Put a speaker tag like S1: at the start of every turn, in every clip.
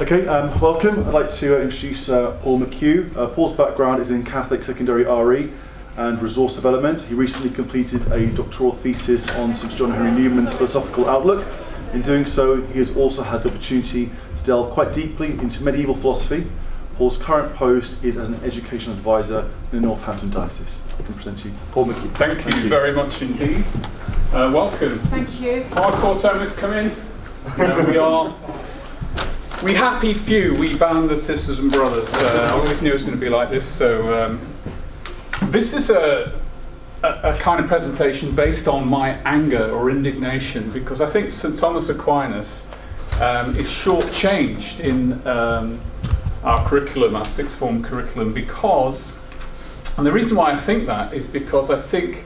S1: Okay, welcome. I'd like to introduce Paul McHugh. Paul's background is in Catholic secondary RE and resource development. He recently completed a doctoral thesis on St John Henry Newman's philosophical outlook. In doing so, he has also had the opportunity to delve quite deeply into medieval philosophy. Paul's current post is as an educational advisor in the Northampton Diocese. I can present to you Paul McHugh.
S2: Thank you very much indeed. Welcome.
S3: Thank you.
S2: Hardcore Thomas, come in. We happy few, we band of sisters and brothers. I always knew it was going to be like this. So this is a kind of presentation based on my anger or indignation, because I think St Thomas Aquinas is shortchanged in our curriculum, our sixth form curriculum, because, and the reason why I think that is because I think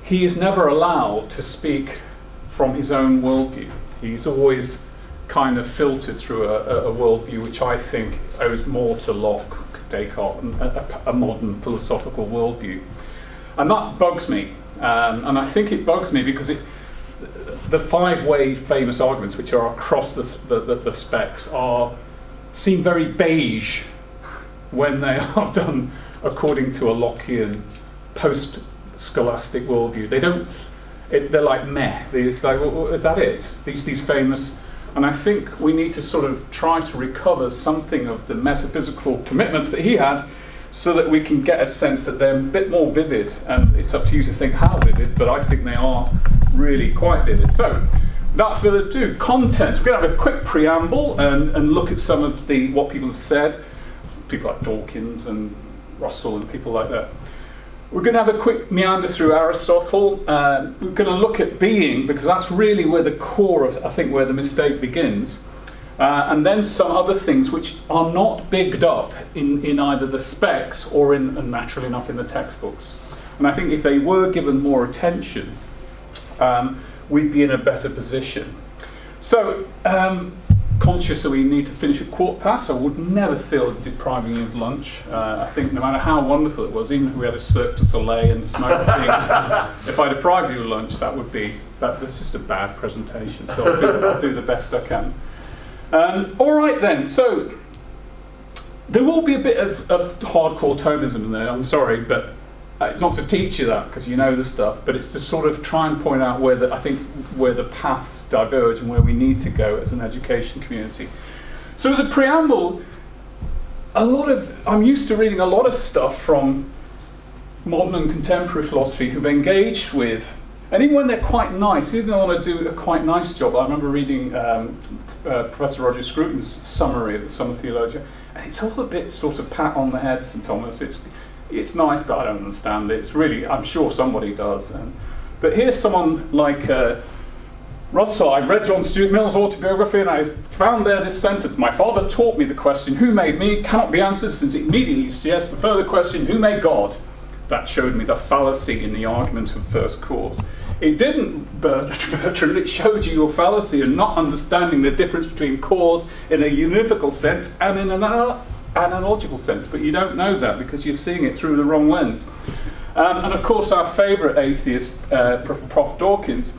S2: he is never allowed to speak from his own worldview. He's always kind of filtered through a worldview which I think owes more to Locke, Descartes, and a modern philosophical worldview. And that bugs me. And I think it bugs me because the five-way famous arguments, which are across the specs, seem very beige when they are done according to a Lockean post-scholastic worldview. They don't. They're like meh. It's like, well, is that it? These famous. And I think we need to sort of try to recover something of the metaphysical commitments that he had, so that we can get a sense that they're a bit more vivid. And it's up to you to think how vivid, but I think they are really quite vivid. So, without further ado, content. We're going to have a quick preamble and look at some of what people have said, people like Dawkins and Russell and people like that. We're going to have a quick meander through Aristotle. We're going to look at being, because that's really where the core of, I think, where the mistake begins. And then some other things which are not bigged up in either the specs or and naturally enough in the textbooks. And I think if they were given more attention, we'd be in a better position. So, conscious that we need to finish at 15:15, I would never feel depriving you of lunch. I think no matter how wonderful it was, even if we had a Cirque du Soleil and smoke things, if I deprived you of lunch, that's just a bad presentation. So I'll do the best I can. All right then, so there will be a bit of hardcore Thomism in there, I'm sorry, but it's not to teach you that, because you know the stuff, but it's to sort of try and point out where the paths diverge and where we need to go as an education community. So as a preamble, I'm used to reading a lot of stuff from modern and contemporary philosophy who've engaged with, and even when they're quite nice, even though I want to do a quite nice job. I remember reading Professor Roger Scruton's summary of the Summa Theologia, and it's all a bit sort of pat on the head, St Thomas. It's nice, but I don't understand it. It's really, I'm sure somebody does. But here's someone like Russell. I read John Stuart Mill's autobiography, and I found there this sentence: "My father taught me the question, 'Who made me?' cannot be answered, since it immediately suggests the further question, 'Who made God?' That showed me the fallacy in the argument of first cause." It didn't, Bertrand, it showed you your fallacy in not understanding the difference between cause in a univocal sense and in an analogical sense, but you don't know that because you're seeing it through the wrong lens. And of course our favourite atheist, Prof. Dawkins,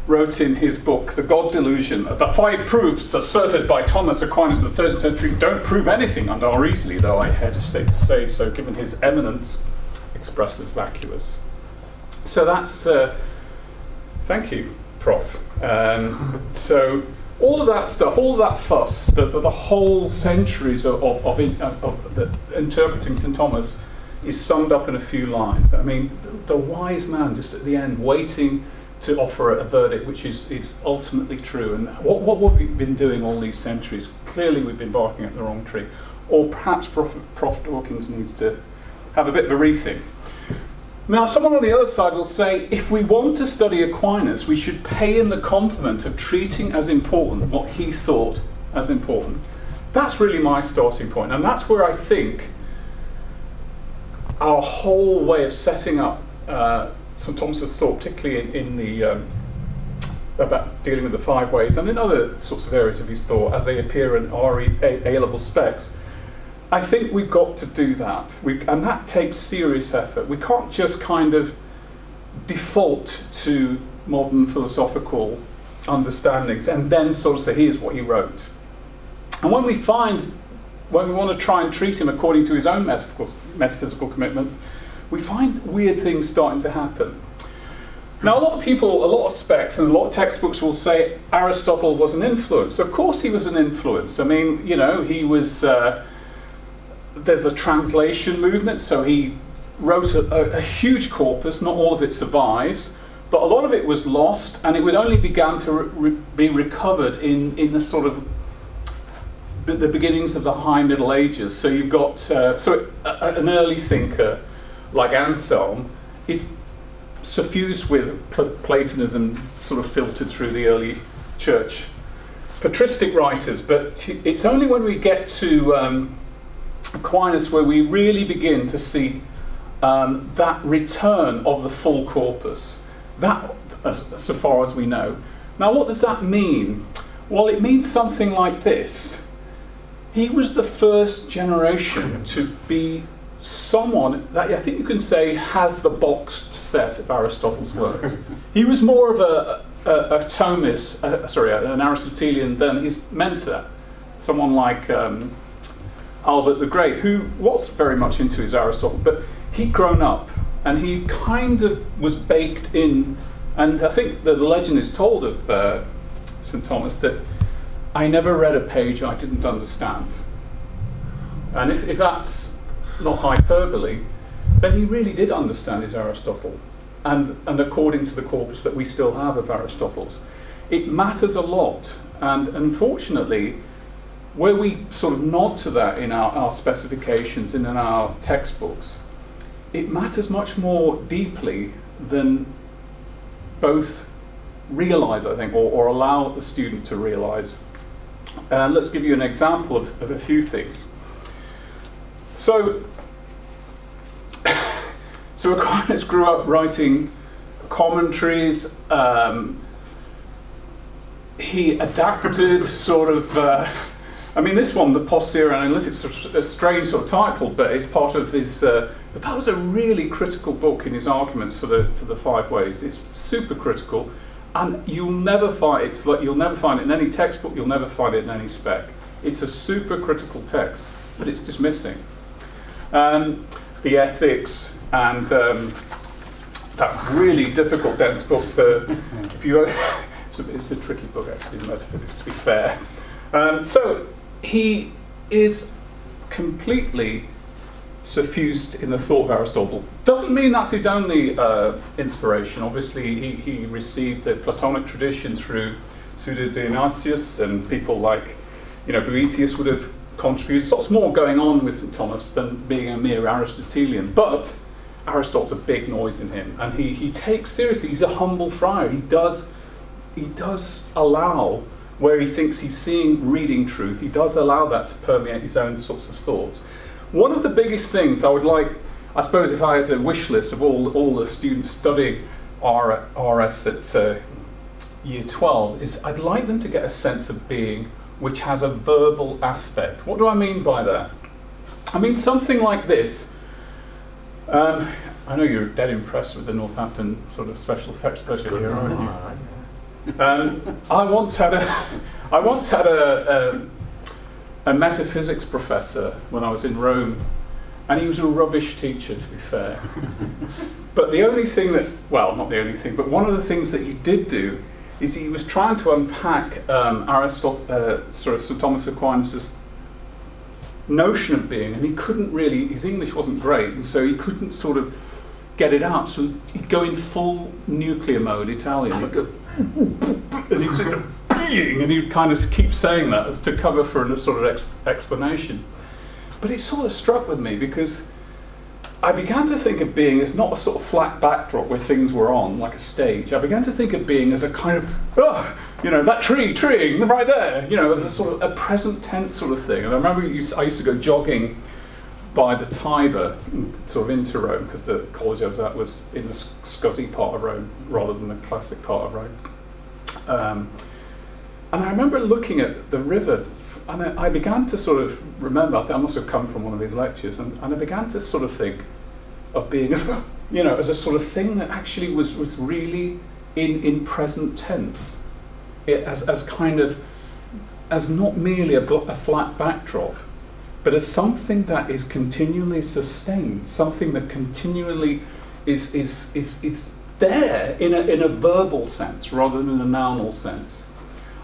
S2: wrote in his book, The God Delusion, "The 5 proofs asserted by Thomas Aquinas in the 13th century don't prove anything and are easily, though I hesitate to say so, given his eminence, expressed as vacuous." So that's, thank you, Prof. So all of that stuff, all of that fuss, the whole centuries of interpreting St Thomas is summed up in a few lines. I mean, the wise man just at the end, waiting to offer a verdict which is ultimately true. And what have we been doing all these centuries? Clearly we've been barking at the wrong tree. Or perhaps Prof. Dawkins needs to have a bit of a rethink. Now, someone on the other side will say, if we want to study Aquinas, we should pay him the compliment of treating as important what he thought as important. That's really my starting point, and that's where I think our whole way of setting up St Thomas's thought, particularly in the about dealing with the 5 ways, and in other sorts of areas of his thought as they appear in RE A-level specs, I think we've got to do that, and that takes serious effort. We can't just kind of default to modern philosophical understandings and then sort of say, here's what he wrote. And when we want to try and treat him according to his own metaphysical commitments, we find weird things starting to happen. Now, a lot of people, a lot of specs and a lot of textbooks will say Aristotle was an influence. Of course he was an influence. I mean, you know, he was, there's a translation movement, so he wrote a huge corpus. Not all of it survives, but a lot of it was lost, and it would only began to be recovered in the sort of the beginnings of the High Middle Ages. So you've got, an early thinker like Anselm is suffused with Platonism, sort of filtered through the early church patristic writers, but it's only when we get to Aquinas where we really begin to see that return of the full corpus, that so far as we know. Now, what does that mean? Well, it means something like this. He was the first generation to be someone that I think you can say has the boxed set of Aristotle's works. He was more of a Thomist, an Aristotelian than his mentor, someone like Albert the Great, who was very much into his Aristotle, but he'd grown up and he kind of was baked in. And I think the legend is told of St. Thomas that I never read a page I didn't understand. And if that's not hyperbole, then he really did understand his Aristotle, and according to the corpus that we still have of Aristotle's. It matters a lot, and unfortunately, where we sort of nod to that in our specifications and in our textbooks, it matters much more deeply than both realise, I think, or allow the student to realise. Let's give you an example of a few things. So Aquinas grew up writing commentaries. He adapted sort of, I mean, this one, the Posterior Analytics, a strange sort of title, but it's part of his, but that was a really critical book in his arguments for the five ways. It's super critical, and you'll never find, it's like you'll never find it in any textbook, you'll never find it in any spec. It's a super critical text, but it's just missing. The ethics and that really difficult, dense book. If you, it's a tricky book actually, the metaphysics, to be fair. So he is completely suffused in the thought of Aristotle. Doesn't mean that's his only inspiration. Obviously, he received the Platonic tradition through Pseudo-Dionysius, and people like, you know, Boethius would have contributed. Lots more going on with St. Thomas than being a mere Aristotelian. But Aristotle's a big noise in him, and he takes seriously. He's a humble friar. He does allow, where he thinks he's seeing, reading truth, he does allow that to permeate his own sorts of thoughts. One of the biggest things I would like, I suppose if I had a wish list of all the students studying RS at year 12, is I'd like them to get a sense of being which has a verbal aspect. What do I mean by that? I mean something like this. I know you're dead impressed with the Northampton sort of special effects budget here, aren't you? I once had a metaphysics professor when I was in Rome, and he was a rubbish teacher, to be fair. But the only thing that, well, not the only thing, but one of the things that he did do is he was trying to unpack St. Thomas Aquinas' notion of being, and he couldn't really, his English wasn't great, and so he couldn't sort of get it out. So he'd go in full nuclear mode, Italian. He'd go, and he'd say, being, and he'd kind of keep saying that as to cover for a sort of explanation. But it sort of struck with me because I began to think of being as not a sort of flat backdrop where things were on, like a stage. I began to think of being as a kind of, you know, that treeing right there, you know, as a sort of a present tense sort of thing. And I remember I used to go jogging by the Tiber, sort of into Rome, because the college I was at was in the scuzzy part of Rome rather than the classic part of Rome. And I remember looking at the river, and I began to sort of remember, I think I must have come from one of these lectures, and I began to sort of think of being, you know, as a sort of thing that actually was really in present tense, as kind of as not merely a flat backdrop, but as something that is continually sustained, something that continually is there in a verbal sense rather than in a nounal sense.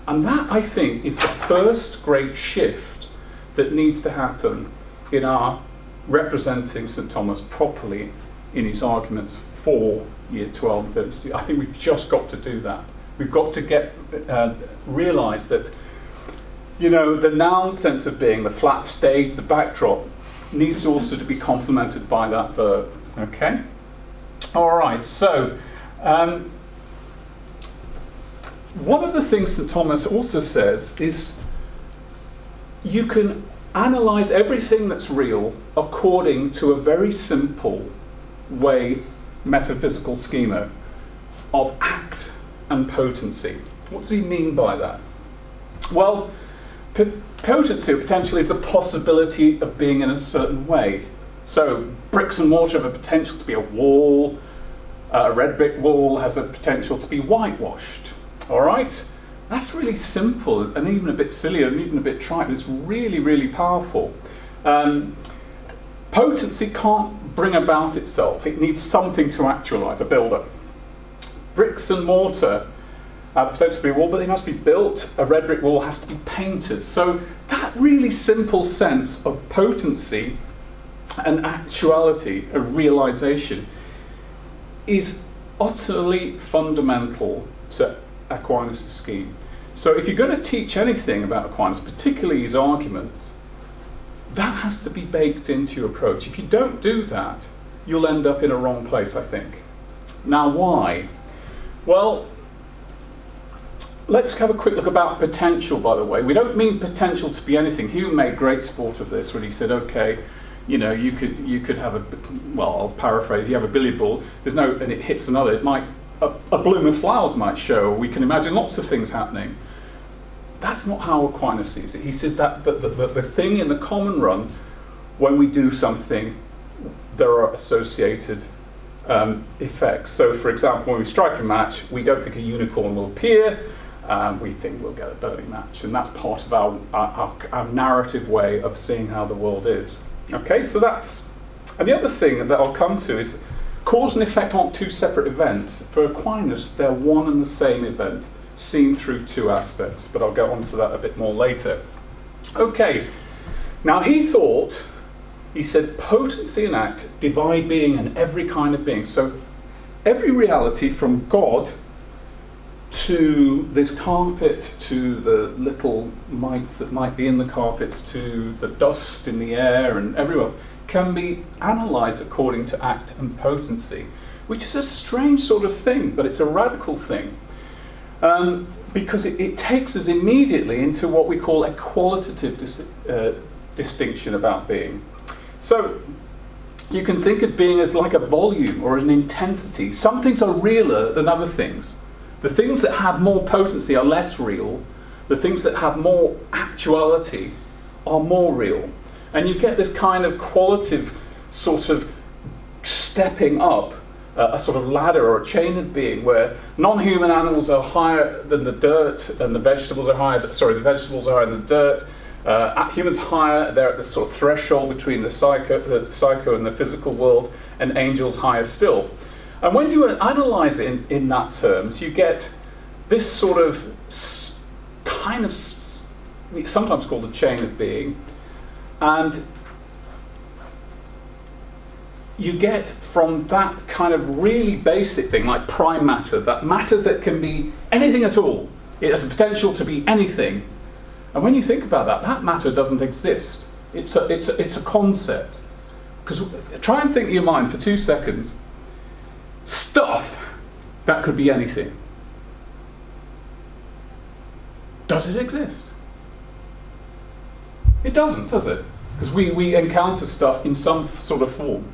S2: And that, I think, is the first great shift that needs to happen in our representing St Thomas properly in his arguments for Year 12 and 13 students. I think we've just got to do that. We've got to realise that, you know, the noun sense of being, the flat stage, the backdrop, needs to also to be complemented by that verb. Okay? All right, so one of the things St Thomas also says is you can analyse everything that's real according to a very simple way, metaphysical schema of act and potency. What does he mean by that? Well, potency or potential is the possibility of being in a certain way. So bricks and mortar have a potential to be a wall. A red brick wall has a potential to be whitewashed. All right? That's really simple and even a bit silly and even a bit trite, but it's really, really powerful. Potency can't bring about itself. It needs something to actualise, a builder. Bricks and mortar have potential to be a wall, but they must be built. A red brick wall has to be painted. So that really simple sense of potency and actuality, a realisation, is utterly fundamental to Aquinas' scheme. So if you're going to teach anything about Aquinas, particularly his arguments, that has to be baked into your approach. If you don't do that, you'll end up in a wrong place, I think. Now, why? Well, let's have a quick look about potential, by the way. We don't mean potential to be anything. Hume made great sport of this when he said, okay, you know, you could have a, well, I'll paraphrase, you have a billiard ball, there's no, and it hits another, it might, a bloom of flowers might show, we can imagine lots of things happening. That's not how Aquinas sees it. He says that the thing in the common run, when we do something, there are associated effects. So, for example, when we strike a match, we don't think a unicorn will appear, we think we'll get a burning match. And that's part of our narrative way of seeing how the world is. Okay, so that's, and the other thing that I'll come to is cause and effect aren't two separate events. For Aquinas, they're one and the same event, seen through two aspects, but I'll go on to that a bit more later. Okay, now he said potency and act divide being and every kind of being. So every reality from God to this carpet, to the little mites that might be in the carpets, to the dust in the air and everywhere, can be analysed according to act and potency, which is a strange sort of thing, but it's a radical thing. Because it takes us immediately into what we call a qualitative distinction about being. So you can think of being as like a volume or an intensity. Some things are realer than other things. The things that have more potency are less real. The things that have more actuality are more real. And you get this kind of qualitative sort of stepping up, a sort of ladder or a chain of being where non-human animals are higher than the dirt and the vegetables are higher, the vegetables are higher than the dirt. Humans higher, they're at this sort of threshold between the psycho and the physical world, and angels higher still. And when you analyse it in that terms, you get this sort of kind of, sometimes called a chain of being, and you get from that kind of really basic thing, like prime matter, that matter that can be anything at all. It has the potential to be anything. And when you think about that, that matter doesn't exist. It's a concept. Because try and think in your mind for 2 seconds, stuff that could be anything. Does it exist? It doesn't, does it? Because we encounter stuff in some sort of form.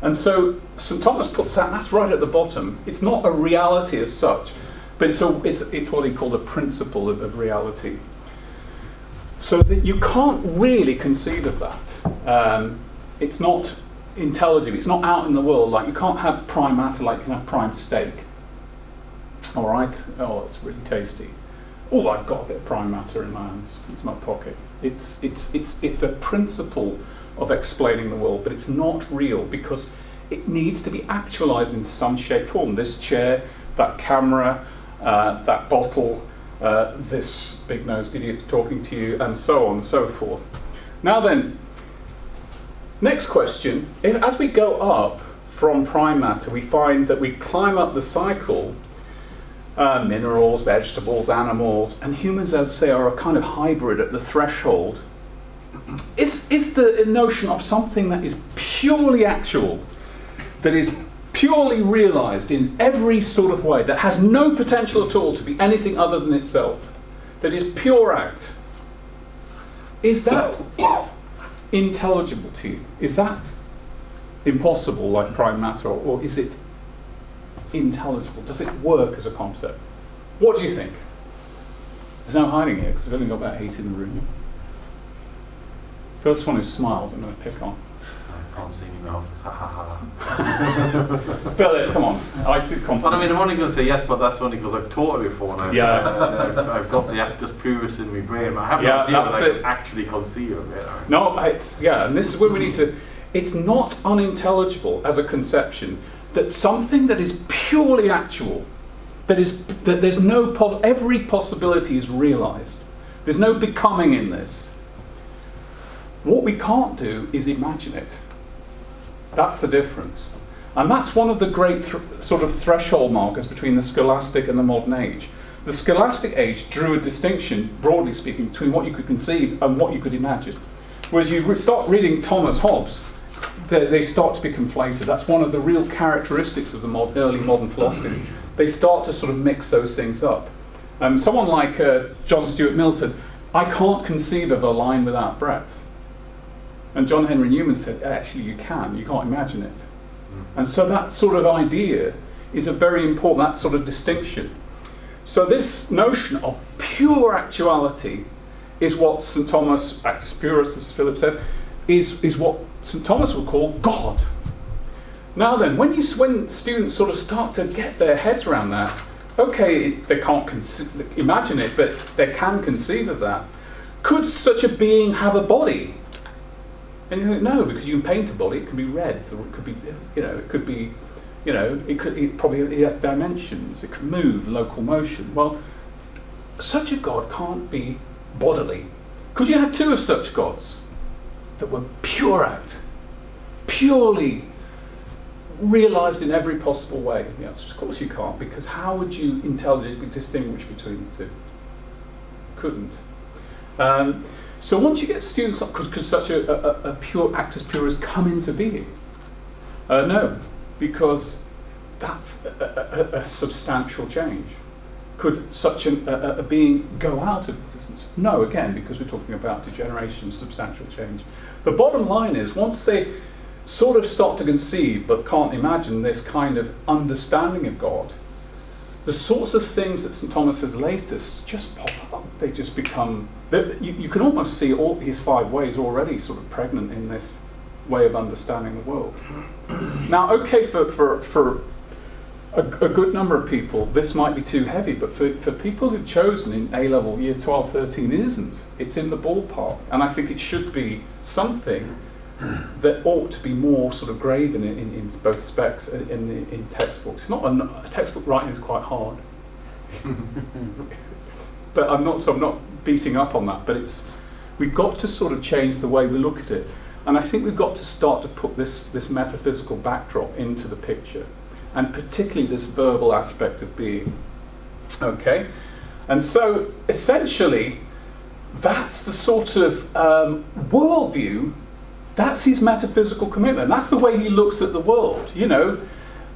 S2: And so St Thomas puts that, that's right at the bottom. It's not a reality as such, but it's what he called a principle of reality. So that you can't really conceive of that. It's not intelligible, it's not out in the world. Like, you can't have prime matter like you can have prime steak. All right? Oh, it's really tasty. oh, I've got a bit of prime matter in my hands, it's my pocket. It's a principle of explaining the world, but it's not real because it needs to be actualized in some shape, form. This chair, that camera, that bottle, this big-nosed idiot talking to you, and so on and so forth. Now then, next question. As we go up from prime matter, we find that we climb up the cycle, minerals, vegetables, animals, and humans, as I say, are a kind of hybrid at the threshold. Is the notion of something that is purely actual, that is purely realized in every sort of way, that has no potential at all to be anything other than itself, that is pure act, is that intelligible to you? Is that impossible like prime matter, or is it intelligible? Does it work as a concept? What do you think? There's no hiding here because we've only got about 8 in the room. First one who smiles, I'm going to pick on.
S3: I can't see any mouth. Ha ha ha.
S2: Philip, come on. I did compliment.
S3: But I mean, I'm only going to say yes, but that's only because I've taught it before. And I've got the actus purus in my brain. But I have no idea that I can actually conceive of it.
S2: No, and this is where we need to. It's not unintelligible as a conception that something that is purely actual, that there's no every possibility is realized. There's no becoming in this. What we can't do is imagine it. That's the difference. And that's one of the great sort of threshold markers between the scholastic and the modern age. The scholastic age drew a distinction, broadly speaking, between what you could conceive and what you could imagine. Whereas you start reading Thomas Hobbes, they start to be conflated. That's one of the real characteristics of the early modern philosophy. They start to sort of mix those things up. Someone like John Stuart Mill said, I can't conceive of a line without breadth. And John Henry Newman said, actually you can't imagine it. And so that sort of idea is a very important, that sort of distinction. So this notion of pure actuality is what St. Thomas, actus purus, as Philip said, is what St. Thomas would call God. Now then, when students sort of start to get their heads around that, okay, they can't imagine it, but they can conceive of that. Could such a being have a body? And you think, no, because you can paint a body, it can be red, or it could be, it has dimensions, it could move, local motion. Well, such a God can't be bodily. Could you have 2 of such gods that were pure act, purely realized in every possible way? The answer is, of course you can't, because how would you intelligently distinguish between the two? Couldn't. So once you get students, could such a pure actus purus come into being? No, because that's a substantial change. Could such a being go out of existence? No, again, because we're talking about degeneration, substantial change. The bottom line is, once they sort of start to conceive but can't imagine this kind of understanding of God, the sorts of things that St. Thomas says latest just pop up. They just become, you can almost see all his 5 ways already sort of pregnant in this way of understanding the world. Now, okay, for a good number of people, this might be too heavy, but for people who've chosen in A-level, year 12, 13, it isn't. It's in the ballpark. And I think it should be something that ought to be more sort of graven in both specs in textbooks. Not a textbook writing is quite hard, but I'm not beating up on that. But we've got to sort of change the way we look at it, and I think we've got to start to put this metaphysical backdrop into the picture, and particularly this verbal aspect of being. Okay, and so essentially, that's the sort of worldview. That's his metaphysical commitment. That's the way he looks at the world. You know,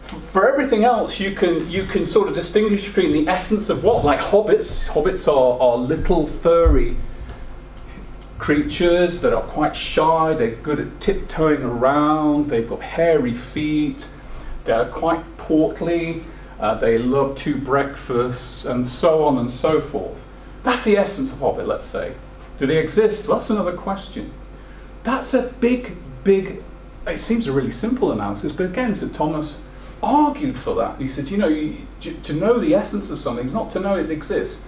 S2: for everything else, you can sort of distinguish between the essence of what, like hobbits. Hobbits are little furry creatures that are quite shy. They're good at tiptoeing around. They've got hairy feet. They're quite portly. They love 2 breakfasts, and so on and so forth. That's the essence of Hobbit, let's say. Do they exist? Well, that's another question. That's a big, it seems a really simple analysis, but again, St. Thomas argued for that. He said, you know, to know the essence of something is not to know it exists.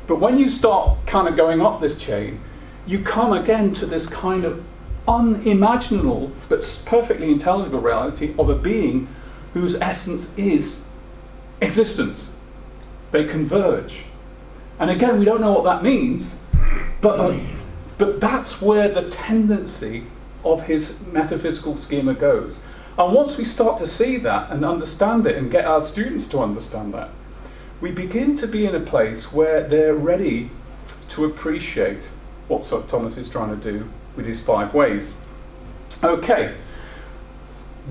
S2: But when you start kind of going up this chain, you come again to this kind of unimaginable but perfectly intelligible reality of a being whose essence is existence. They converge. And again, we don't know what that means, but that's where the tendency of his metaphysical schema goes. And once we start to see that and understand it and get our students to understand that, we begin to be in a place where they're ready to appreciate what Thomas is trying to do with his 5 ways. Okay,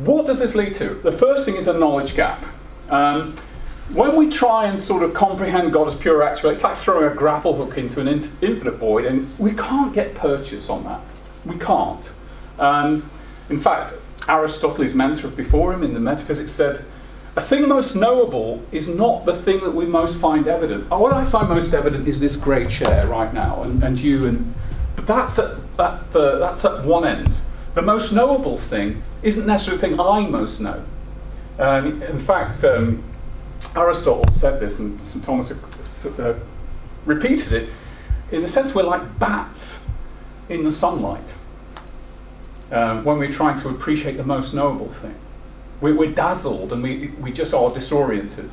S2: what does this lead to? The first thing is a knowledge gap. When we try and sort of comprehend God as pure actual, it's like throwing a grapple hook into an infinite void, and we can't get purchase on that. We can't. In fact, Aristotle's mentor before him in the Metaphysics said, a thing most knowable is not the thing that we most find evident. What I find most evident is this great chair right now, and you, but that's at one end. The most knowable thing isn't necessarily the thing I most know. In fact, Aristotle said this, and St. Thomas repeated it. In a sense, we're like bats in the sunlight when we're trying to appreciate the most knowable thing. We're dazzled and we just are disoriented.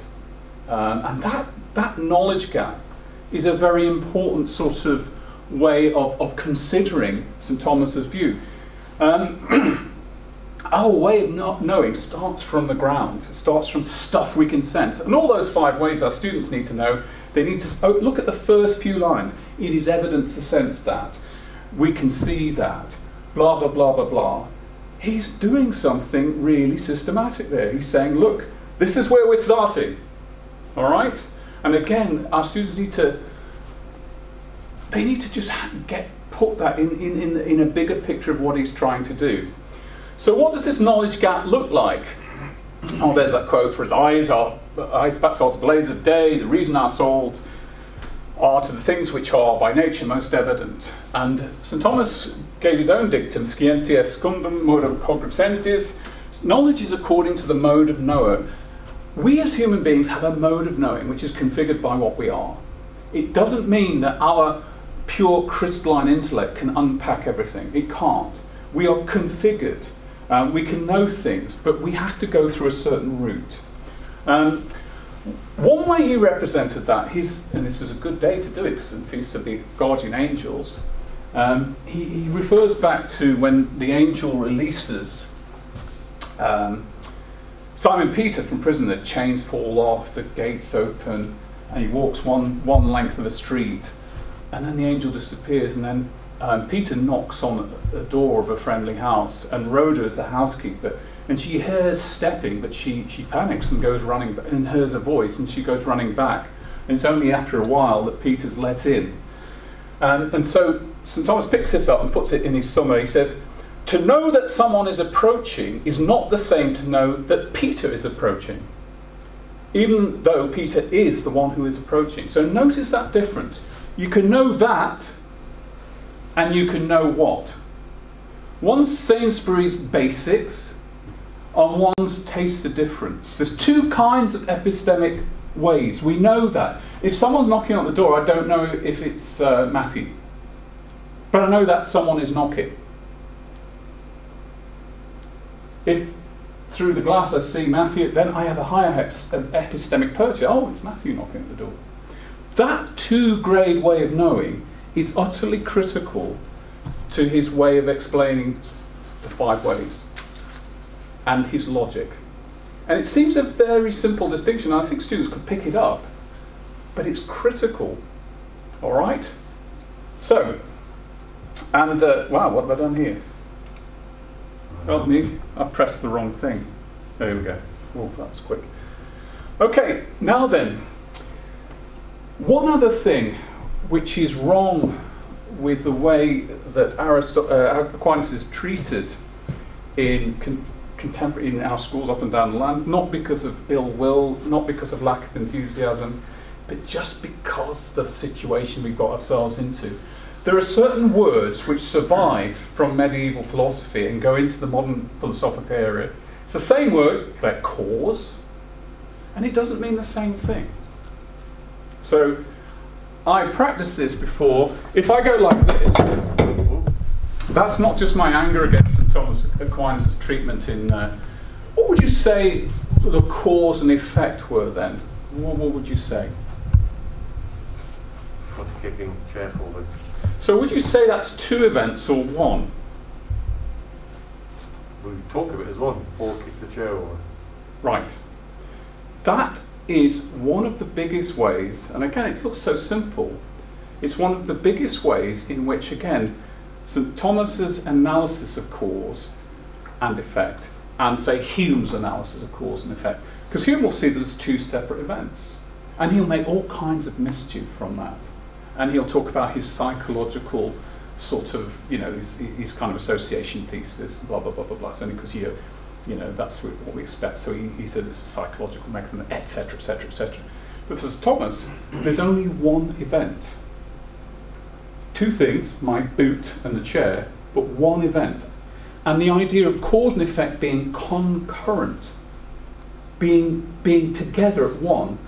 S2: And that knowledge gap is a very important sort of way of considering St. Thomas's view. Our way of not knowing starts from the ground. It starts from stuff we can sense. And all those 5 ways our students need to know, they need to look at the first few lines. It is evident to sense that. We can see that. Blah, blah, blah, blah, blah. He's doing something really systematic there. He's saying, look, this is where we're starting. All right? And again, our students need to just put that in a bigger picture of what he's trying to do. So what does this knowledge gap look like? Oh, there's that quote, for his eyes backs are to blaze of day, the reason our souls are to the things which are by nature most evident. And St. Thomas gave his own dictum, scientia secundum modum cognoscentis, knowledge is according to the mode of knower. We as human beings have a mode of knowing which is configured by what we are. It doesn't mean that our pure crystalline intellect can unpack everything. It can't. We are configured. We can know things, but we have to go through a certain route. One way he represented that, and this is a good day to do it because it's the Feast of the Guardian Angels, he refers back to when the angel releases Simon Peter from prison. The chains fall off, the gates open, and he walks one length of the street, and then the angel disappears, and then Peter knocks on the door of a friendly house, and Rhoda is the housekeeper, and she hears stepping, but she panics and goes running, and hears a voice, and she goes running back. And it's only after a while that Peter's let in. And so St. Thomas picks this up and puts it in his summary. He says, to know that someone is approaching is not the same to know that Peter is approaching, even though Peter is the one who is approaching. So notice that difference. You can know that, and you can know what. One's Sainsbury's basics, and one's taste the difference. There's 2 kinds of epistemic ways. We know that. If someone's knocking on the door, I don't know if it's Matthew, but I know that someone is knocking. If through the glass I see Matthew, then I have a higher epistemic purchase. Oh, it's Matthew knocking at the door. That 2-grade way of knowing is utterly critical to his way of explaining the 5 ways and his logic. And it seems a very simple distinction. I think students could pick it up, but it's critical. All right? So, and wow, what have I done here? Help me, I pressed the wrong thing. There we go. Oh, that was quick. Okay, now then, one other thing which is wrong with the way that Aquinas is treated in in our schools up and down the land, not because of ill will, not because of lack of enthusiasm, but just because of the situation we've got ourselves into. There are certain words which survive from medieval philosophy and go into the modern philosophical area. It's the same word, they're cause, and it doesn't mean the same thing. So I practiced this before. If I go like this, that's not just my anger against St. Thomas Aquinas' treatment in, what would you say the cause and effect were then? What would you say?
S3: What's kicking chair forward?
S2: So would you say that's 2 events or 1?
S3: We talk of it as one, or kick the chair over.
S2: Right. That is one of the biggest ways, and again it looks so simple, it's one of the biggest ways in which, again, St. Thomas's analysis of cause and effect, and say Hume's analysis of cause and effect, because Hume will see there's 2 separate events, and he'll make all kinds of mischief from that, and he'll talk about his psychological sort of, you know, his kind of association thesis, blah blah blah blah blah. It's only because you know that's what we expect. So he says it's a psychological mechanism, etc., etc., etc. But for Thomas, there's only one event. 2 things: my boot and the chair, but one event. And the idea of cause and effect being concurrent, being together at one,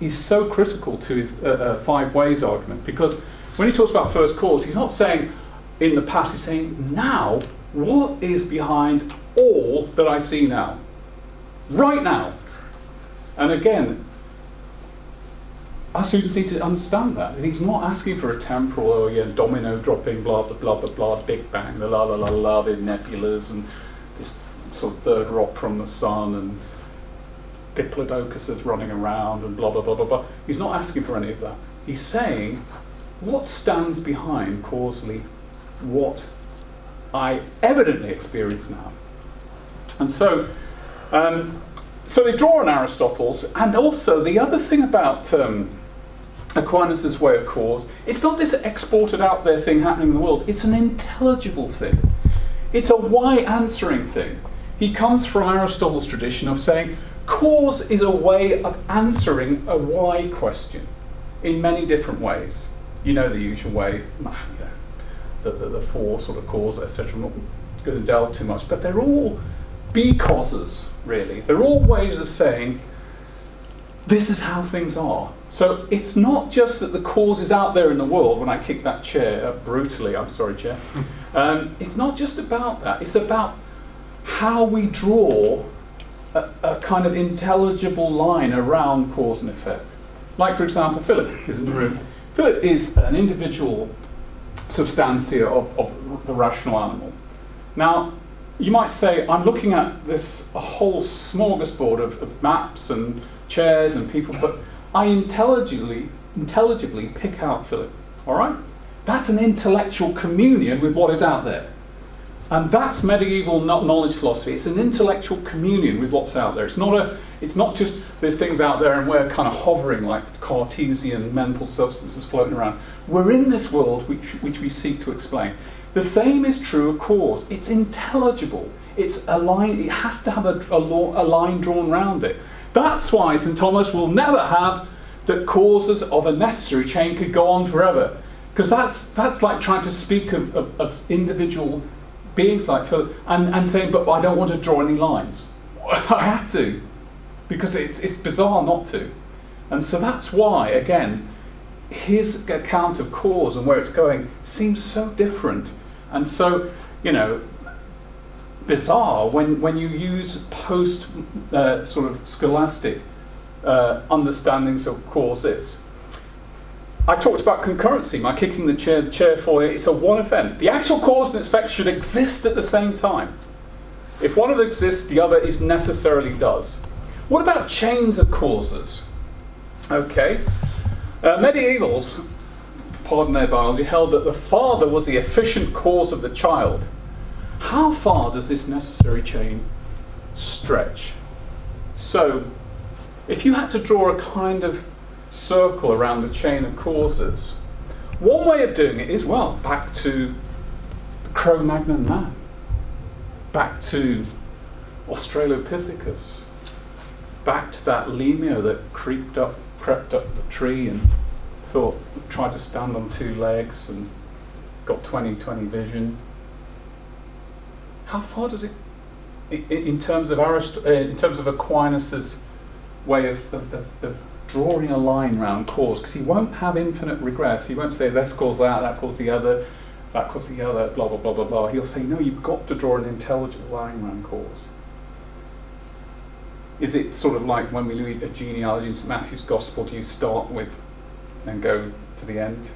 S2: is so critical to his 5 ways argument, because when he talks about first cause, he's not saying in the past, he's saying now, what is behind all that I see now? Right now. And again, our students need to understand that. He's not asking for a temporal, domino dropping, blah, blah, blah, blah, blah, Big Bang, the la, la, la, la, the nebulas, and this sort of third rock from the sun, and Diplodocuses running around, and blah, blah, blah, blah, blah. He's not asking for any of that. He's saying, what stands behind causally what I evidently experience now? And so, so they draw on Aristotle's, and also the other thing about Aquinas' way of cause, it's not this exported out there thing happening in the world, it's an intelligible thing. It's a why answering thing. He comes from Aristotle's tradition of saying cause is a way of answering a why question in many different ways. You know the usual way, the 4 sort of cause, etc. I'm not going to delve too much, but they're all causes, really. They're all ways of saying this is how things are. So it's not just that the cause is out there in the world. When I kick that chair brutally, I'm sorry, chair. It's not just about that. It's about how we draw a kind of intelligible line around cause and effect. Like, for example, Philip is in the room. Philip is an individual substantia of the rational animal. Now, you might say, I'm looking at a whole smorgasbord of maps and chairs and people, but I intelligibly pick out Philip, all right? That's an intellectual communion with what is out there. And that's medieval knowledge philosophy. It's an intellectual communion with what's out there. It's not just there's things out there and we're kind of hovering like Cartesian mental substances floating around. We're in this world which we seek to explain. The same is true of cause. It's intelligible. It's a line. It has to have a line drawn around it. That's why St. Thomas will never have that causes of a necessary chain could go on forever, because that's like trying to speak of individual beings like Philip and saying, but I don't want to draw any lines. I have to, because it's bizarre not to. And so that's why, again, his account of cause and where it's going seems so different and so, bizarre when you use post sort of scholastic understandings of causes. I talked about concurrency, my kicking the chair for it. It's a one event. The actual cause and effect should exist at the same time. If one of them exists, the other necessarily does. What about chains of causes? Okay. Medievals, pardon their biology, held that the father was the efficient cause of the child. How far does this necessary chain stretch? So, if you had to draw a kind of circle around the chain of causes, one way of doing it is, well, back to Cro-Magnon man, back to Australopithecus, back to that lemur that crept up the tree and tried to stand on 2 legs and got 20/20 vision. How far does it, in terms of Aquinas's way of drawing a line round cause, because he won't have infinite regress. He won't say this caused that caused the other, that caused the other, blah, blah, blah, blah, blah. He'll say, no, you've got to draw an intelligent line round cause. Is it sort of like when we read a genealogy in St. Matthew's Gospel, do you start with and go to the end?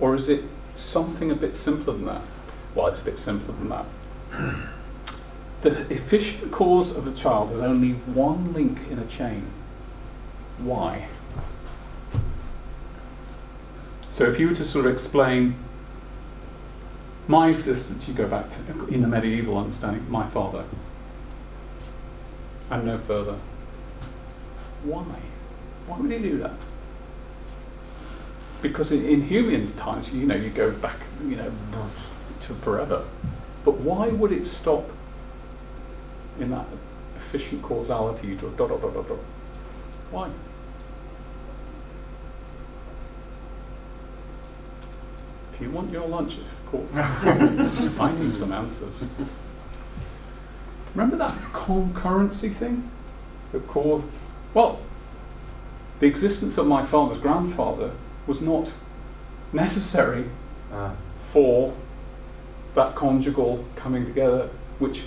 S2: Or is it something a bit simpler than that? Well, it's a bit simpler than that. The efficient cause of a child has only one link in a chain. Why? So if you were to sort of explain my existence, you go back to, in the medieval understanding, my father, and no further. Why? Why would he do that? Because in human times, you know, you go back, you know, to forever. But why would it stop in that efficient causality? You draw dot, dot, dot, dot, dot. Why? If you want your lunch, of course. I need some answers. Remember that concurrency thing? Well, the existence of my father's grandfather was not necessary for that conjugal coming together, which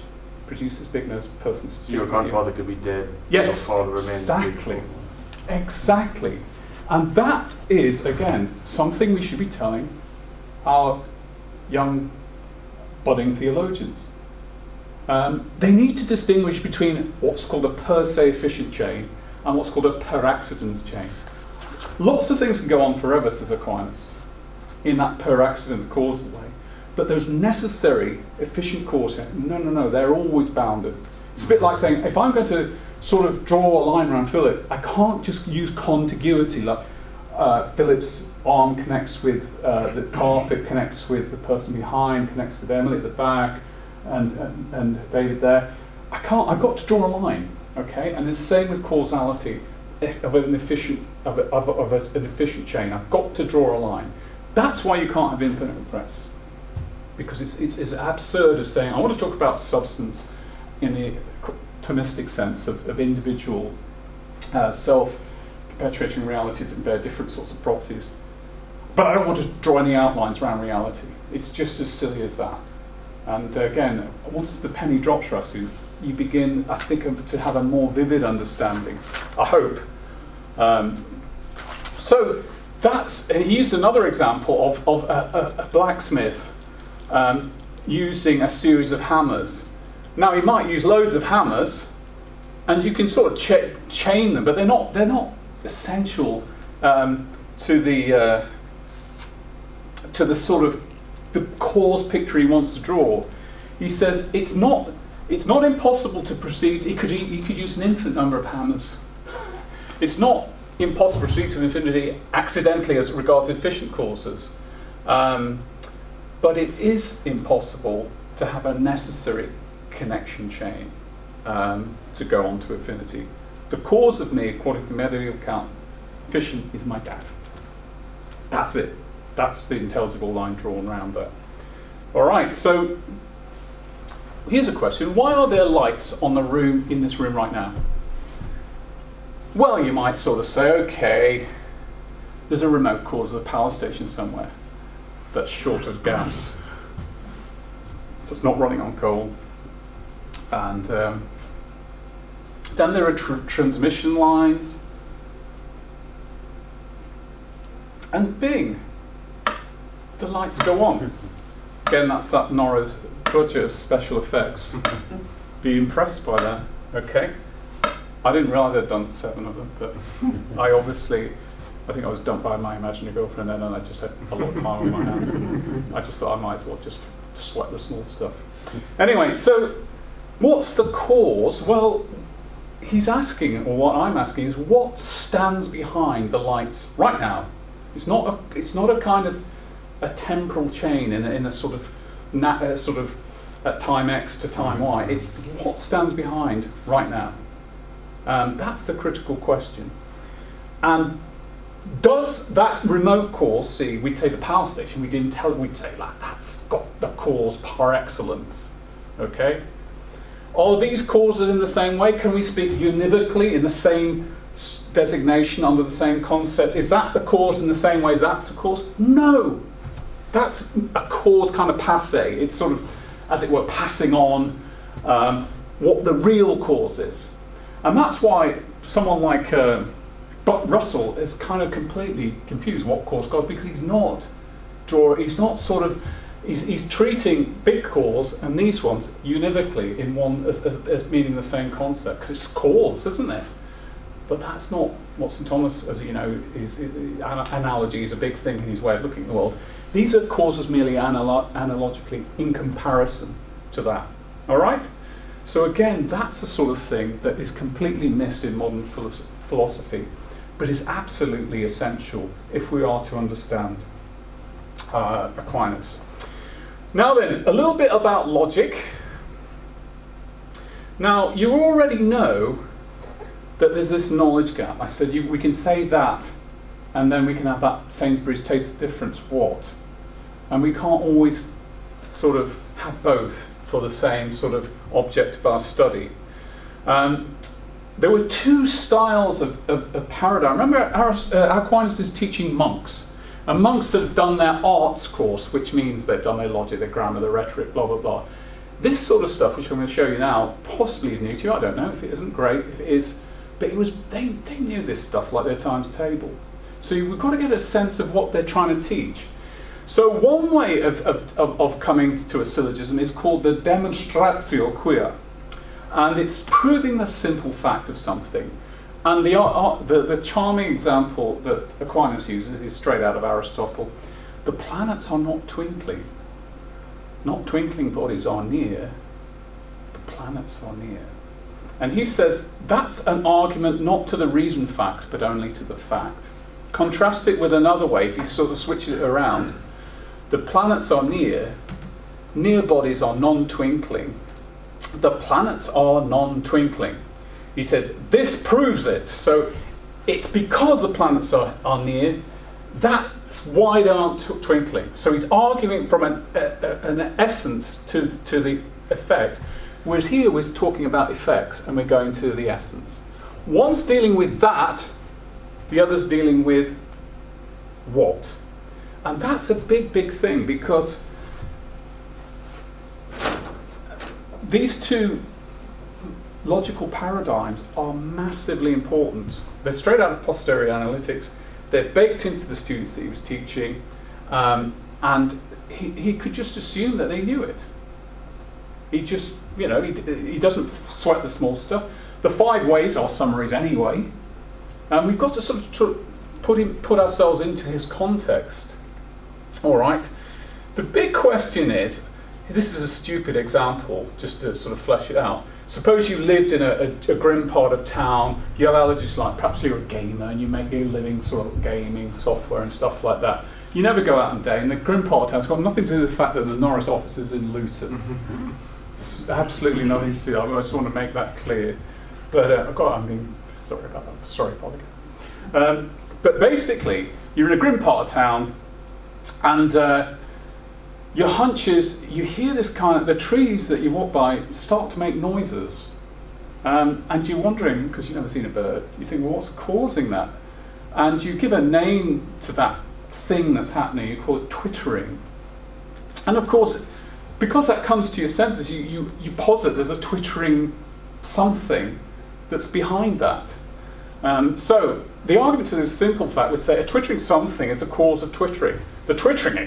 S2: produces bigness, persons.
S3: Your grandfather could be dead.
S2: Yes,
S3: your father remains
S2: exactly. Exactly. And that is, again, something we should be telling our young budding theologians. They need to distinguish between what's called a per se efficient chain and what's called a per accidens chain. Lots of things can go on forever, says Aquinas, in that per accident causal way. But those necessary efficient causes, no, they're always bounded. It's a bit like saying, if I'm going to sort of draw a line around Philip, I can't just use contiguity, like Philip's arm connects with the carpet, connects with the person behind, connects with Emily at the back, and David there. I've got to draw a line, okay? And it's the same with causality of an efficient chain. I've got to draw a line. That's why you can't have infinite regress, because it's absurd of saying I want to talk about substance in the Thomistic sense of individual self-perpetuating realities that bear different sorts of properties, but I don't want to draw any outlines around reality. It's just as silly as that. And again, once the penny drops for our students, you begin, I think, to have a more vivid understanding, I hope. So he used another example of a blacksmith using a series of hammers. Now he might use loads of hammers, and you can sort of chain them, but they're not essential to the sort of the cause picture he wants to draw. He says it's not impossible to proceed. He could use an infinite number of hammers. It's not impossible to proceed to infinity accidentally as regards efficient causes, but it is impossible to have a necessary connection chain to go on to infinity. The cause of me, according to the medieval account, efficient is my dad. That's it. That's the intelligible line drawn around there. All right, so here's a question. Why are there lights on the room in this room right now? Well, you might sort of say, okay, there's a remote cause of a power station somewhere that's short of gas. So it's not running on coal. And then there are transmission lines. And bing, the lights go on. Again, that's that Norris budget special effects. Be impressed by that, okay? I didn't realise I'd done 7 of them, but I think I was dumped by my imaginary girlfriend then, and I just had a lot of time on my hands, and I just thought I might as well just sweat the small stuff. Anyway, so what's the cause? Well, he's asking, or what I'm asking is, what stands behind the lights right now? It's not a kind of a temporal chain in a sort of at time X to time Y. It's what stands behind right now. That's the critical question. And does that remote cause, see, we'd say the power station, we didn't tell it, we'd say like, that's got the cause par excellence. Okay? Are these causes in the same way? Can we speak univocally in the designation under the same concept. Is that the cause in the same way that's the cause? No. That's a cause kind of passe. It's sort of, as it were, passing on what the real cause is. And that's why someone like Russell is kind of completely confused what cause God, because he's not he's treating big cause and these ones univocally in one as meaning the same concept, because it's cause, isn't it? But that's not what St. Thomas, as you know, analogy is a big thing in his way of looking at the world. These are causes merely analogically in comparison to that. All right? So again, that's the sort of thing that is completely missed in modern philosophy, but is absolutely essential if we are to understand Aquinas. Now then, a little bit about logic. Now, you already know that there's this knowledge gap. I said we can say that, and then we can have that Sainsbury's taste of difference what? And we can't always sort of have both for the same sort of object of our study. There were two styles of paradigm. Remember, Aquinas is teaching monks. And monks that have done their arts course, which means they've done their logic, their grammar, their rhetoric, blah, blah, blah. This sort of stuff, which I'm going to show you now, possibly is new to you. I don't know if it isn't great, if it is. But they knew this stuff like their times table. So we've got to get a sense of what they're trying to teach. So one way of coming to a syllogism is called the demonstratio quia. And it's proving the simple fact of something. And the charming example that Aquinas uses is straight out of Aristotle. The planets are not twinkling. Not twinkling bodies are near. The planets are near. And he says that's an argument not to the reason fact, but only to the fact. Contrast it with another way, if you sort of switch it around. The planets are near bodies are non-twinkling. The planets are non-twinkling. He said, this proves it. So it's because the planets are near, that's why they aren't twinkling. So he's arguing from an essence to the effect, whereas here we're talking about effects and we're going to the essence. One's dealing with that, the other's dealing with what. And that's a big, big thing, because these two logical paradigms are massively important. They're straight out of posterior analytics. They're baked into the students that he was teaching, and he could just assume that they knew it. He just, you know, he doesn't sweat the small stuff. The 5 ways are summaries anyway, and we've got to sort of put ourselves into his context. All right. The big question is, this is a stupid example, just to sort of flesh it out. Suppose you lived in a grim part of town, you have allergies, like perhaps you're a gamer and you make a living sort of gaming software and stuff like that. You never go out in the day, and the grim part of town's got nothing to do with the fact that the Norris office is in Luton. It's absolutely nothing to do. I just want to make that clear. But sorry about that. Sorry, Polly. But basically, you're in a grim part of town, and your hunch is you hear this kind of, the trees that you walk by start to make noises, and you're wondering, because you've never seen a bird, you think, well, what's causing that? And you give a name to that thing that's happening, you call it twittering. And of course, because that comes to your senses, you posit there's a twittering something that's behind that. So the argument to this simple fact would say a twittering something is the cause of twittering. The twittering